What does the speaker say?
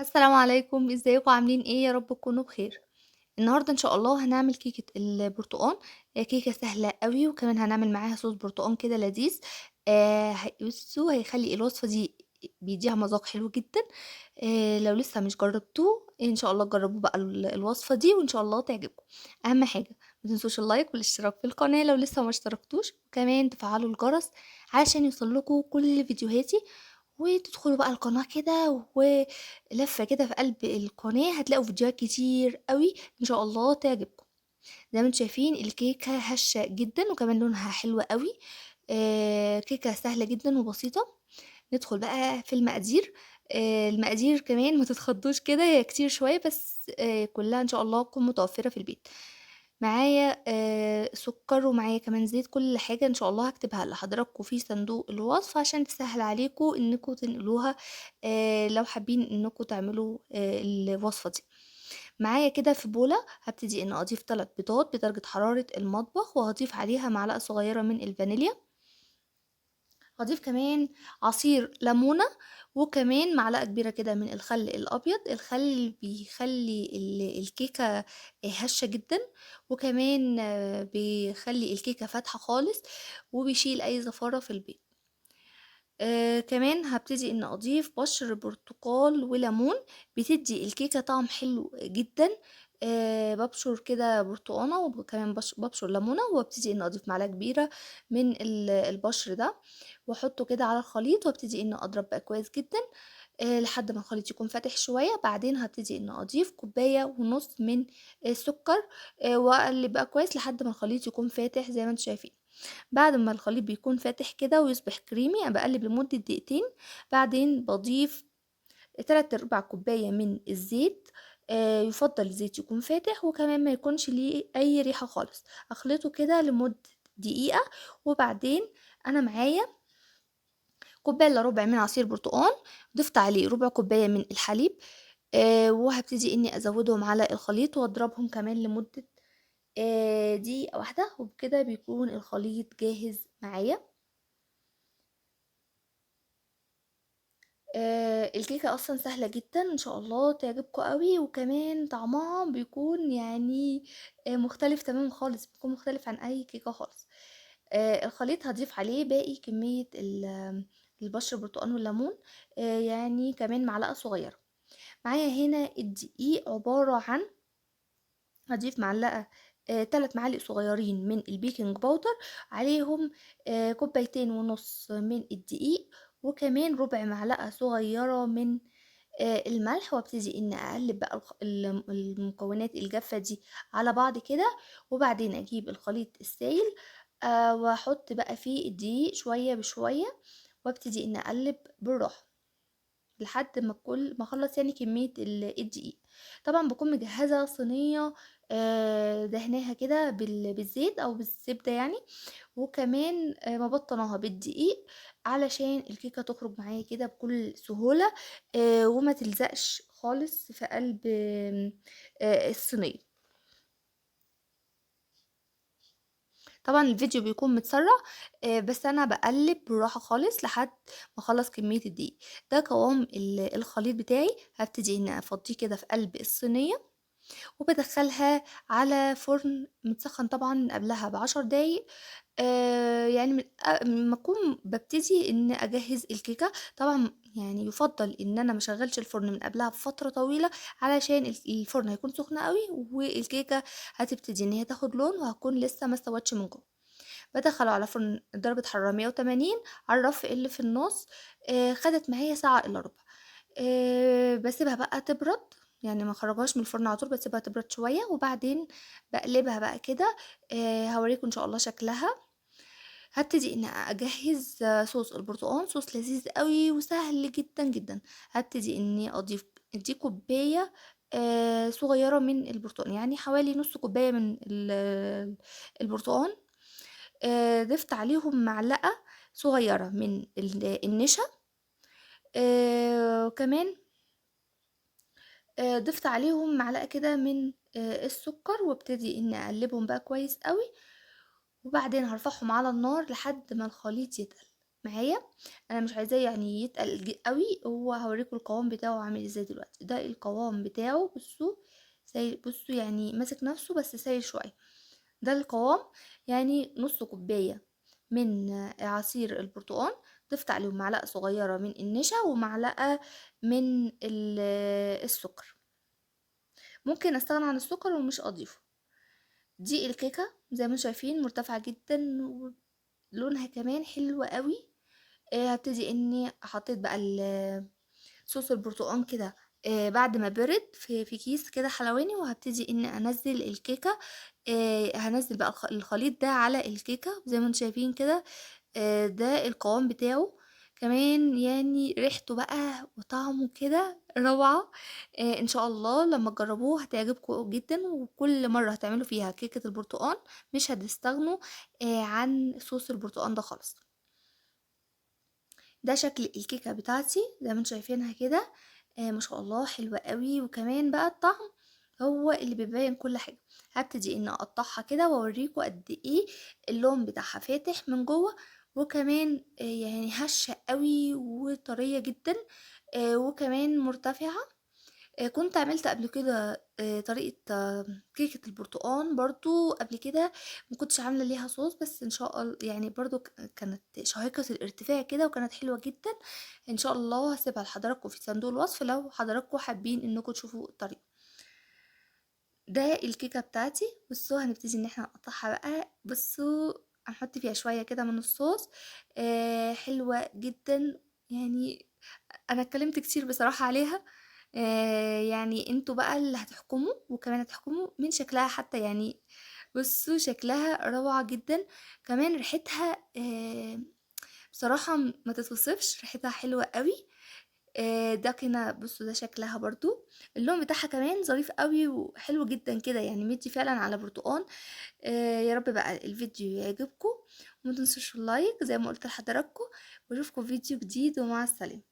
السلام عليكم، إزيكم عاملين إيه؟ يا رب تكونوا بخير. النهارده إن شاء الله هنعمل كيكة البرتقان، كيكة سهلة أوي وكمان هنعمل معاها صوص برتقان كده لذيذ. بُصّوا هيخلّي الوصفة دي بيدّيها مذاق حلو جدًا. لو لسه مش جرّبتوه إن شاء الله تجرّبوا بقى الوصفة دي وإن شاء الله تعجبكم. أهم حاجة ما تنسوش اللايك والاشتراك في القناة لو لسه ما اشتركتوش، وكمان تفعّلوا الجرس علشان يوصل لكم كل فيديوهاتي. وتدخلوا بقى القناة كده ولفة كده في قلب القناة هتلاقوا فيديوهات كتير أوي إن شاء الله تعجبكم. زي ما انتم شايفين الكيكة هشة جدًا وكمان لونها حلو أوي. كيكة سهلة جدًا وبسيطة. ندخل بقى في المقادير. المقادير كمان ما تتخضوش كده هي كتير شوية بس كلها إن شاء الله تكون متوفرة في البيت. معايا سكر ومعايا كمان زيت، كل حاجة إن شاء الله هاكتبها لحضراتكم في صندوق الوصف عشان تسهل عليكم إنكم تنقلوها لو حابين إنكم تعملوا الوصفة دي. معايا كده في بولة هابتدي إن أضيف 3 بيضات بدرجة حرارة المطبخ، وهاضيف عليها معلقة صغيرة من الفانيليا. هاضيف كمان عصير ليمونة، وكمان معلقة كبيرة كده من الخل الأبيض. الخل بيخلّي الكيكة هشة جدًا، وكمان بيخلّي الكيكة فاتحة خالص، وبيشيل أي زفارة في البيض. كمان هابتدي إن أضيف بَشر برتقال وليمون، بتدّي الكيكة طعم حلو جدًا. بابشر كده برتقانة وكمان بابشر ليمونة، وابتدي إن أضيف معلقة كبيرة من البشر ده، واحطه كده على الخليط، وابتدي إن أضرب بقى كويس جدًا لحد ما الخليط يكون فاتح شوية. بعدين هابتدي إن أضيف كوباية ونُص من السكر، وأقلب بقى كويس لحد ما الخليط يكون فاتح زي ما أنتم شايفين. بعد ما الخليط بيكون فاتح كده ويصبح كريمي أنا باقلب لمدة دقيقتين. بعدين باضيف 3/4 كوباية من الزيت. يُفضّل الزيت يكون فاتح وكمان ما يكونش ليه أي ريحة خالص. أخلطه كده لمدة دقيقة، وبعدين أنا معايا كوباية إلا ربع من عصير برتقان، ضِفت عليه ربع كوباية من الحليب. وهابتدي إني أزوّدهم على الخليط وأضربهم كمان لمدة دقيقة واحدة، وبكده بيكون الخليط جاهز معايا. الكيكة أصلًا سهلة جدًا إن شاء الله تعجبكم أوي، وكمان طعمها بيكون يعني مختلف تمامًا خالص، بيكون مختلف عن أي كيكة خالص. الخليط هاضيف عليه باقي كمية البشر البرتقان والليمون، يعني كمان معلقة صغيرة. معايا هنا الدقيق عبارة عن هاضيف معلقة 3 معالق صغيرين من البيكنج باودر، عليهم كوبايتين ونُص من الدقيق، وكمان ربع معلقة صغيرة من الملح. وابتدي إني أقلب بقى المكونات الجافة دي على بعض كده، وبعدين أجيب الخليط السايل وأحط بقى فيه الدقيق شوية بشوية، وابتدي إني أقلب بالراحة لحد ما أخلّص يعني كمية الدقيق. طبعًا باكون مجهّزة صينية دهناها كده بالزيت أو بالزبدة يعني، وكمان مبطّناها بالدقيق علشان الكيكة تخرج معايا كده بكل سهولة وما تلزقش خالص في قلب الصينية. طبعًا الفيديو بيكون متسرّع، بس أنا باقلّب بالراحة خالص لحد ما أخلّص كمية الدقيق. ده قوام الخليط بتاعي. هابتدي إني أفضّيه كده في قلب الصينية، وبادخّلها على فرن متسخّن طبعًا من قبلها ب10 دقايق. يعني من أمّا أكون بابتدي إن أجهّز الكيكة. طبعًا يعني يُفضّل إن أنا ما اشغّلش الفرن من قبلها بفترة طويلة، علشان الفرن هيكون سخن أوي، والكيكة هتبتدي إن هي تاخد لون وهتكون لسه ما استوتش من جوّه. بادخّله على فرن درجة حرارة 180 على الرف اللي في النُص. خدت معايا ساعة إلا ربع. باسيبها بقى تبرد، يعني ما اخرّجهاش من الفرن على طول، باسيبها تبرد شوية، وبعدين باقلبها بقى كده. هاورّيكم إن شاء الله شكلها. هابتدي إني أجهّز صوص البرتقان، صوص لذيذ أوي وسهل جدًا، جدًا. هابتدي إني أضيف دي كوباية صغيرة من البرتقان، يعني حوالي نُص كوباية من البرتقان. ضِفت عليهم معلقة صغيرة من النشا. وكمان ضِفت عليهم معلقة كده من السكر، وابتدي إني أقلّبهم بقى كويس أوي، وبعدين هارفعهم على النار لحد ما الخليط يتقل. معايا. انا مش عايزاه يعني يتقل قوي، هو هوريكم القوام بتاعه عامل ازاي دلوقتي. ده القوام بتاعه، بصوا سايل، بصوا يعني ماسك نفسه بس سايل شويه. ده القوام. يعني نص كوبايه من عصير البرتقال، ضفت عليهم معلقه صغيره من النشا ومعلقه من السكر. ممكن استغنى عن السكر ومش اضيفه. دي الكيكه زي ما انتم شايفين مرتفعه جدا، ولونها كمان حلو قوي. هبتدي اني حطيت بقى صوص البرتقال كده بعد ما برد في كيس كده حلواني، وهبتدي اني انزل الكيكه. هنزل بقى الخليط ده على الكيكه زي ما انتم شايفين كده. ده القوام بتاعه. كمان يعني ريحته بقى وطعمه كده روعة. ان شاء الله لما تجربوه هتعجبكم جدا، وكل مرة هتعملوا فيها كيكة البرتقال مش هتستغنوا عن صوص البرتقال ده خالص. ده شكل الكيكة بتاعتي زي ما انتم شايفينها كده. ما شاء الله حلوة قوي، وكمان بقى الطعم هو اللي بيبين كل حاجة. هبتدي ان اقطعها كده واوريكم قد ايه اللون بتاعها فاتح من جوه، وكمان يعني هشة قوي وطرية جدا، وكمان مرتفعة. كنت عملت قبل كده طريقة كيكة البرتقال برضو قبل كده، ما كنتش عاملة ليها صوص، بس ان شاء الله يعني برضو كانت شاهقة الارتفاع كده وكانت حلوة جدا. ان شاء الله هسيبها لحضراتكم في صندوق الوصف لو حضراتكم حابين انكم تشوفوا الطريقة. ده الكيكة بتاعتي. بصوا هنبتدي ان احنا نقطعها بقى. بصوا هنحط فيها شوية كده من الصوص. حلوة جدا يعني. انا اتكلمت كتير بصراحة عليها. يعني انتوا بقى اللي هتحكموا، وكمان هتحكموا من شكلها حتى يعني. بصوا شكلها روعة جدا. كمان ريحتها بصراحة ما تتوصفش، ريحتها حلوة قوي. ده كده بصوا ده شكلها برضو. اللون بتاعها كمان ظريف قوي وحلو جدا كده، يعني مدي فعلا على برتقان. يا رب بقى الفيديو يعجبكم، وما تنسوش اللايك زي ما قلت لحضراتكم، واشوفكم فيديو جديد، ومع السلامة.